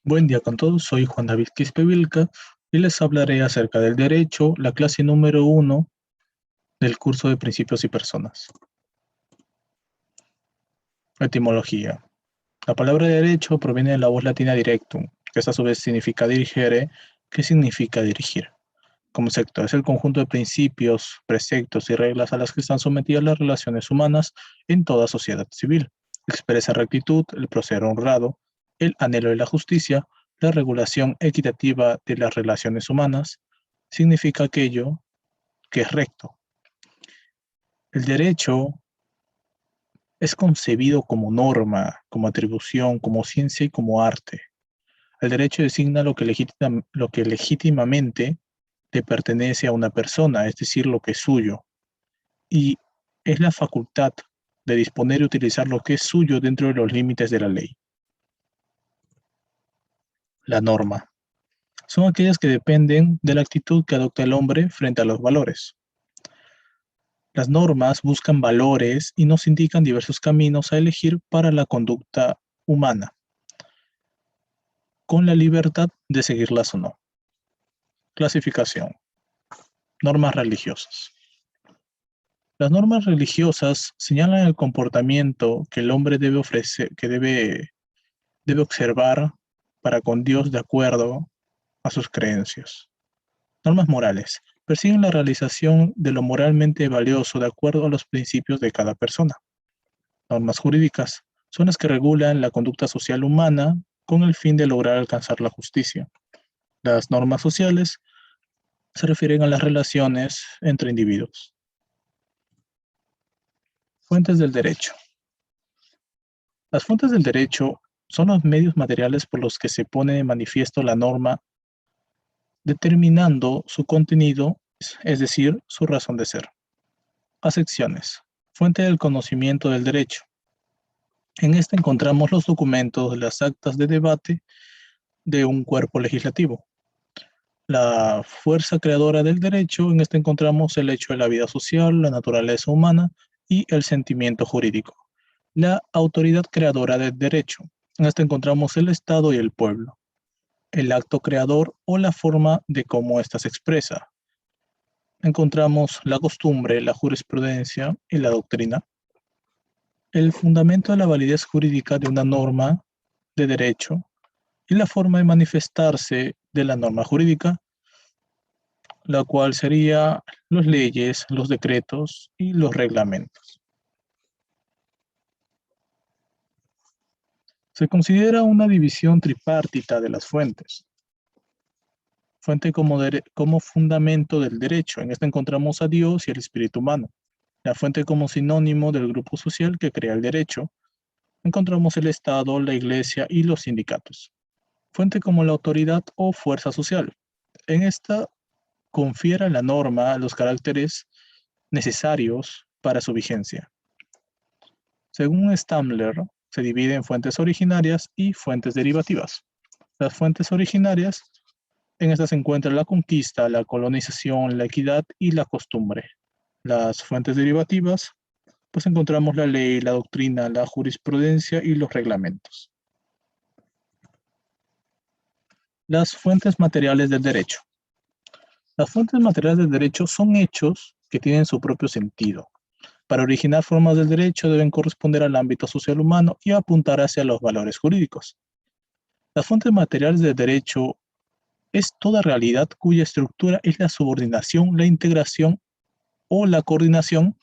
Buen día con todos, soy Juan David Quispe-Vilca y les hablaré acerca del derecho, la clase número 1 del curso de Principios y Personas. Etimología. La palabra derecho proviene de la voz latina directum, que a su vez significa dirigere, que significa dirigir. Concepto es el conjunto de principios, preceptos y reglas a las que están sometidas las relaciones humanas en toda sociedad civil. Expresa rectitud, el proceder honrado, el anhelo de la justicia, la regulación equitativa de las relaciones humanas. Significa aquello que es recto. El derecho es concebido como norma, como atribución, como ciencia y como arte. El derecho designa lo que legítimamente le pertenece a una persona, es decir, lo que es suyo, y es la facultad de disponer y utilizar lo que es suyo dentro de los límites de la ley. La norma. Son aquellas que dependen de la actitud que adopta el hombre frente a los valores. Las normas buscan valores y nos indican diversos caminos a elegir para la conducta humana, con la libertad de seguirlas o no. Clasificación. Normas religiosas. Las normas religiosas señalan el comportamiento que el hombre debe ofrecer, que debe observar para con Dios de acuerdo a sus creencias. Normas morales. Persiguen la realización de lo moralmente valioso de acuerdo a los principios de cada persona. Normas jurídicas. Son las que regulan la conducta social humana con el fin de lograr alcanzar la justicia. Las normas sociales se refieren a las relaciones entre individuos. Fuentes del derecho. Las fuentes del derecho son los medios materiales por los que se pone de manifiesto la norma, determinando su contenido, es decir, su razón de ser. Acepciones. Fuente del conocimiento del derecho. En esta encontramos los documentos, las actas de debate de un cuerpo legislativo. La fuerza creadora del derecho, en esta encontramos el hecho de la vida social, la naturaleza humana y el sentimiento jurídico. La autoridad creadora del derecho, en esta encontramos el Estado y el pueblo. El acto creador o la forma de cómo ésta se expresa. Encontramos la costumbre, la jurisprudencia y la doctrina. El fundamento de la validez jurídica de una norma de derecho y la forma de manifestarse de la norma jurídica, la cual sería las leyes, los decretos y los reglamentos. Se considera una división tripartita de las fuentes. Fuente como fundamento del derecho. En esta encontramos a Dios y el espíritu humano. La fuente como sinónimo del grupo social que crea el derecho. Encontramos el Estado, la Iglesia y los sindicatos. Fuente como la autoridad o fuerza social. En esta confiere a la norma los caracteres necesarios para su vigencia. Según Stamler, se divide en fuentes originarias y fuentes derivativas. Las fuentes originarias, en estas se encuentra la conquista, la colonización, la equidad y la costumbre. Las fuentes derivativas, pues encontramos la ley, la doctrina, la jurisprudencia y los reglamentos. Las fuentes materiales del derecho. Las fuentes materiales del derecho son hechos que tienen su propio sentido. Para originar formas del derecho deben corresponder al ámbito social humano y apuntar hacia los valores jurídicos. Las fuentes materiales del derecho es toda realidad cuya estructura es la subordinación, la integración o la coordinación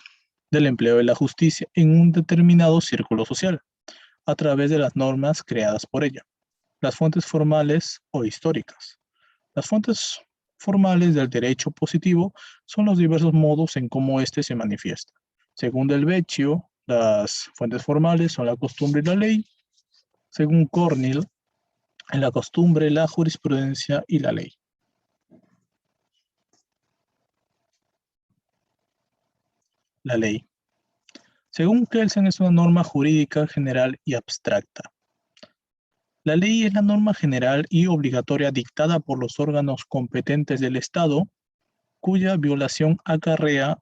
del empleo de la justicia en un determinado círculo social, a través de las normas creadas por ella. Las fuentes formales o históricas. Las fuentes formales del derecho positivo son los diversos modos en cómo éste se manifiesta. Según Del Vecchio, las fuentes formales son la costumbre y la ley. Según Cornell, la costumbre, la jurisprudencia y la ley. La ley. Según Kelsen, es una norma jurídica general y abstracta. La ley es la norma general y obligatoria dictada por los órganos competentes del Estado, cuya violación acarrea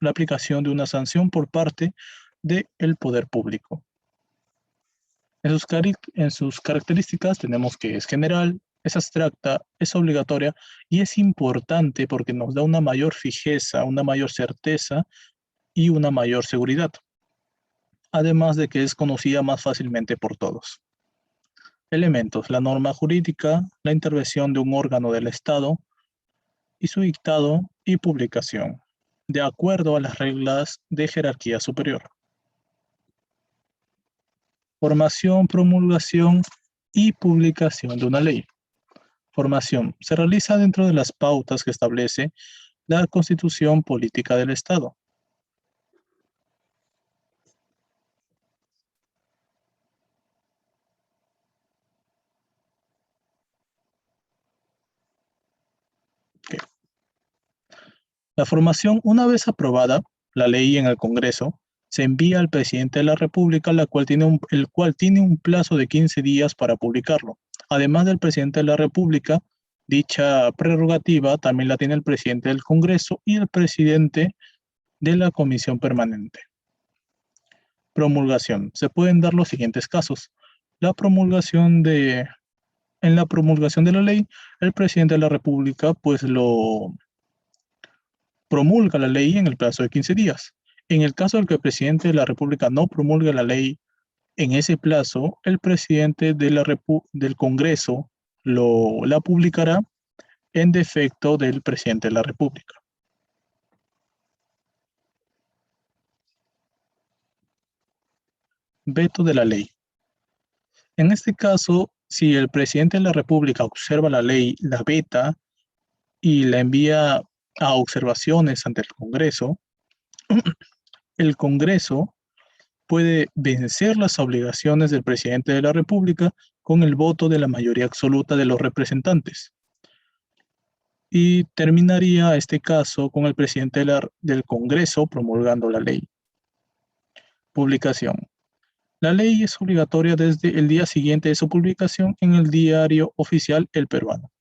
la aplicación de una sanción por parte del poder público. En sus características tenemos que es general, es abstracta, es obligatoria y es importante porque nos da una mayor fijeza, una mayor certeza y una mayor seguridad, además de que es conocida más fácilmente por todos. Elementos: la norma jurídica, la intervención de un órgano del Estado y su dictado y publicación, de acuerdo a las reglas de jerarquía superior. Formación, promulgación y publicación de una ley. Formación: se realiza dentro de las pautas que establece la Constitución Política del Estado. Okay. La formación, una vez aprobada la ley en el Congreso, se envía al presidente de la República, el cual tiene un plazo de 15 días para publicarlo. Además del presidente de la República, dicha prerrogativa también la tiene el presidente del Congreso y el presidente de la Comisión Permanente. Promulgación. Se pueden dar los siguientes casos. En la promulgación de la ley, el presidente de la República pues lo promulga la ley en el plazo de 15 días. En el caso de que el presidente de la República no promulgue la ley en ese plazo, el presidente del Congreso la publicará en defecto del presidente de la República. Veto de la ley. En este caso, si el presidente de la República observa la ley, la veta y la envía a observaciones ante el Congreso, el Congreso puede vencer las obligaciones del presidente de la República con el voto de la mayoría absoluta de los representantes. Y terminaría este caso con el presidente del Congreso promulgando la ley. Publicación. La ley es obligatoria desde el día siguiente de su publicación en el diario oficial El Peruano.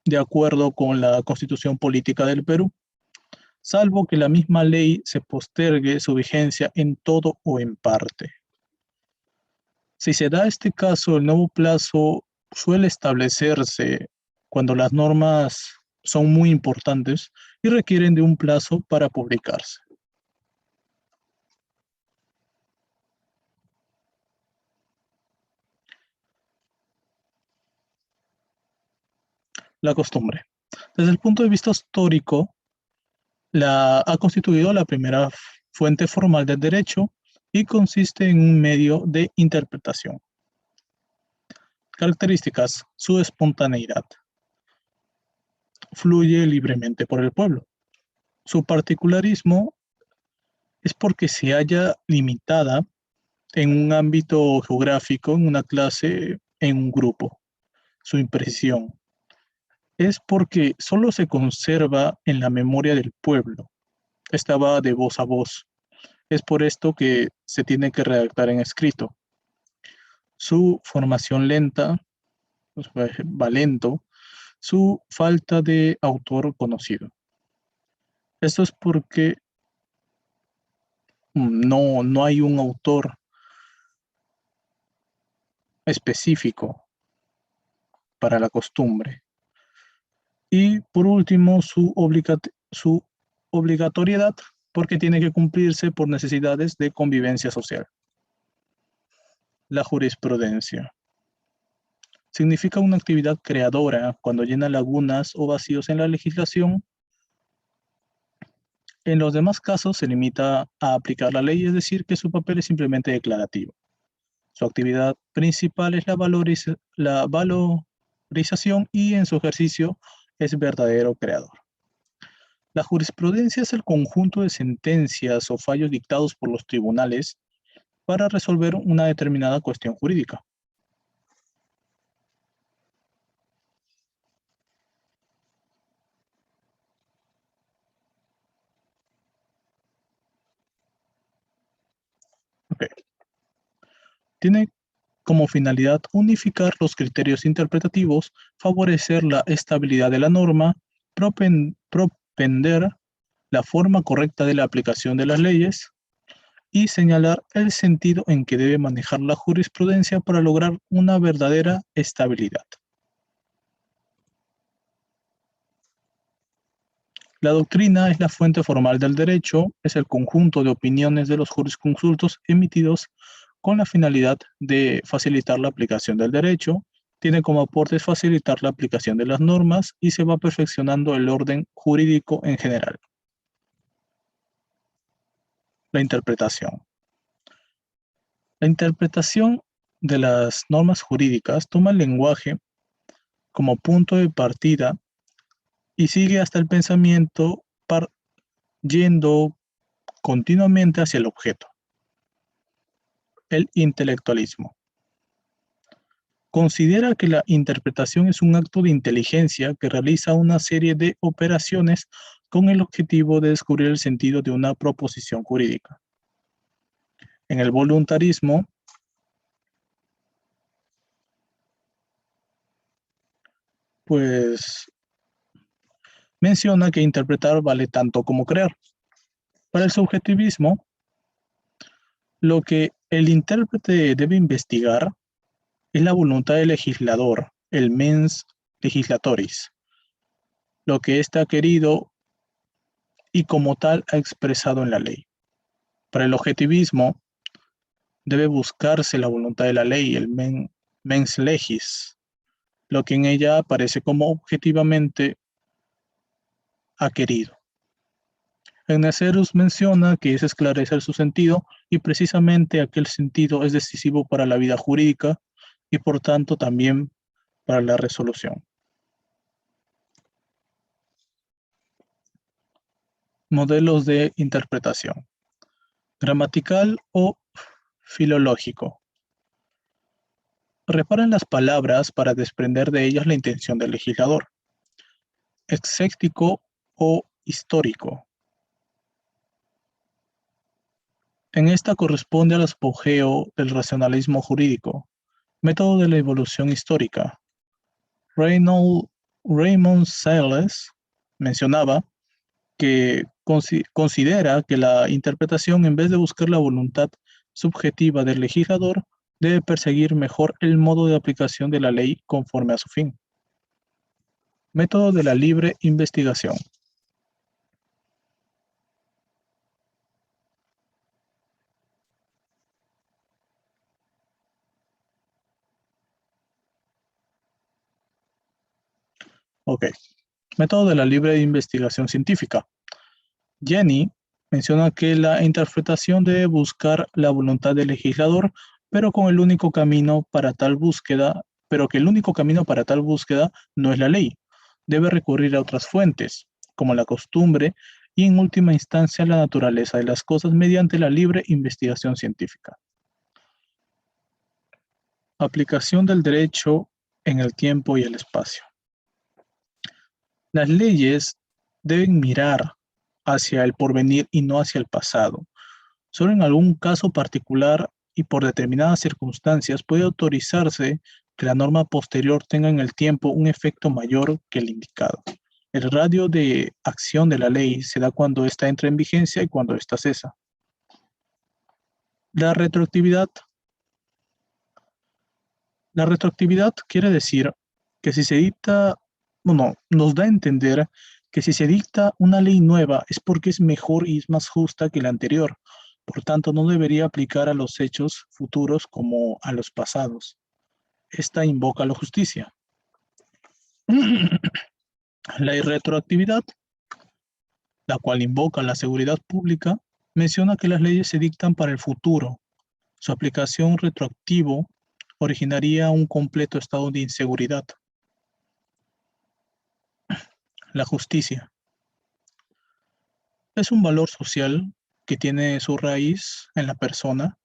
De acuerdo con la Constitución Política del Perú, salvo que la misma ley se postergue su vigencia en todo o en parte. Si se da este caso, el nuevo plazo suele establecerse cuando las normas son muy importantes y requieren de un plazo para publicarse. La costumbre. Desde el punto de vista histórico, ha constituido la primera fuente formal del derecho y consiste en un medio de interpretación. Características: su espontaneidad. Fluye libremente por el pueblo. Su particularismo es porque se halla limitada en un ámbito geográfico, en una clase, en un grupo. Su impresión es porque solo se conserva en la memoria del pueblo. Estaba de voz a voz. Es por esto que se tiene que redactar en escrito. Su formación lenta, pues, va lento. Su falta de autor conocido. Esto es porque no hay un autor específico para la costumbre. Y por último, su obligatoriedad, porque tiene que cumplirse por necesidades de convivencia social. La jurisprudencia. Significa una actividad creadora cuando llena lagunas o vacíos en la legislación. En los demás casos se limita a aplicar la ley, es decir, que su papel es simplemente declarativo. Su actividad principal es la valorización y en su ejercicio es verdadero creador. La jurisprudencia es el conjunto de sentencias o fallos dictados por los tribunales para resolver una determinada cuestión jurídica. Okay. Tiene como finalidad unificar los criterios interpretativos, favorecer la estabilidad de la norma, propender la forma correcta de la aplicación de las leyes, y señalar el sentido en que debe manejar la jurisprudencia para lograr una verdadera estabilidad. La doctrina es la fuente formal del derecho, es el conjunto de opiniones de los jurisconsultos emitidos con la finalidad de facilitar la aplicación del derecho, tiene como aportes facilitar la aplicación de las normas y se va perfeccionando el orden jurídico en general. La interpretación. La interpretación de las normas jurídicas toma el lenguaje como punto de partida y sigue hasta el pensamiento yendo continuamente hacia el objeto. El intelectualismo. Considera que la interpretación es un acto de inteligencia que realiza una serie de operaciones con el objetivo de descubrir el sentido de una proposición jurídica. En el voluntarismo, pues menciona que interpretar vale tanto como crear. Para el subjetivismo, lo que el intérprete debe investigar es la voluntad del legislador, el mens legislatoris, lo que éste ha querido y como tal ha expresado en la ley. Para el objetivismo, debe buscarse la voluntad de la ley, el mens legis, lo que en ella aparece como objetivamente ha querido. Ignacerus menciona que es esclarecer su sentido y precisamente aquel sentido es decisivo para la vida jurídica y por tanto también para la resolución. Modelos de interpretación. Gramatical o filológico. Repara en las palabras para desprender de ellas la intención del legislador. Exéctico o histórico. En esta corresponde al apogeo del racionalismo jurídico, método de la evolución histórica. Raymond Sales mencionaba que considera que la interpretación, en vez de buscar la voluntad subjetiva del legislador, debe perseguir mejor el modo de aplicación de la ley conforme a su fin. Método de la libre investigación. Ok. Método de la libre investigación científica. Jenny menciona que la interpretación debe buscar la voluntad del legislador, pero con el único camino para tal búsqueda, pero que el único camino para tal búsqueda no es la ley. Debe recurrir a otras fuentes, como la costumbre y en última instancia la naturaleza de las cosas mediante la libre investigación científica. Aplicación del derecho en el tiempo y el espacio. Las leyes deben mirar hacia el porvenir y no hacia el pasado. Solo en algún caso particular y por determinadas circunstancias puede autorizarse que la norma posterior tenga en el tiempo un efecto mayor que el indicado. El radio de acción de la ley se da cuando ésta entra en vigencia y cuando ésta cesa. La retroactividad. La retroactividad quiere decir que si se dicta, bueno, nos da a entender que si se dicta una ley nueva es porque es mejor y es más justa que la anterior. Por tanto, no debería aplicar a los hechos futuros como a los pasados. Esta invoca la justicia. La irretroactividad, la cual invoca la seguridad pública, menciona que las leyes se dictan para el futuro. Su aplicación retroactivo originaría un completo estado de inseguridad. La justicia es un valor social que tiene su raíz en la persona.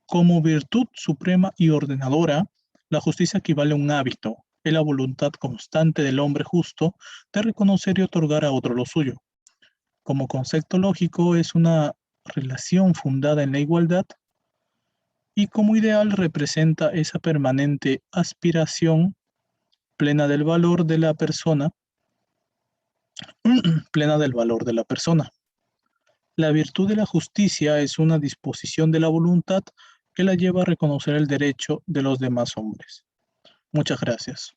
Como virtud suprema y ordenadora, la justicia equivale a un hábito, es la voluntad constante del hombre justo de reconocer y otorgar a otro lo suyo. Como concepto lógico es una relación fundada en la igualdad y como ideal representa esa permanente aspiración plena del valor de la persona, plena del valor de la persona. La virtud de la justicia es una disposición de la voluntad que la lleva a reconocer el derecho de los demás hombres. Muchas gracias.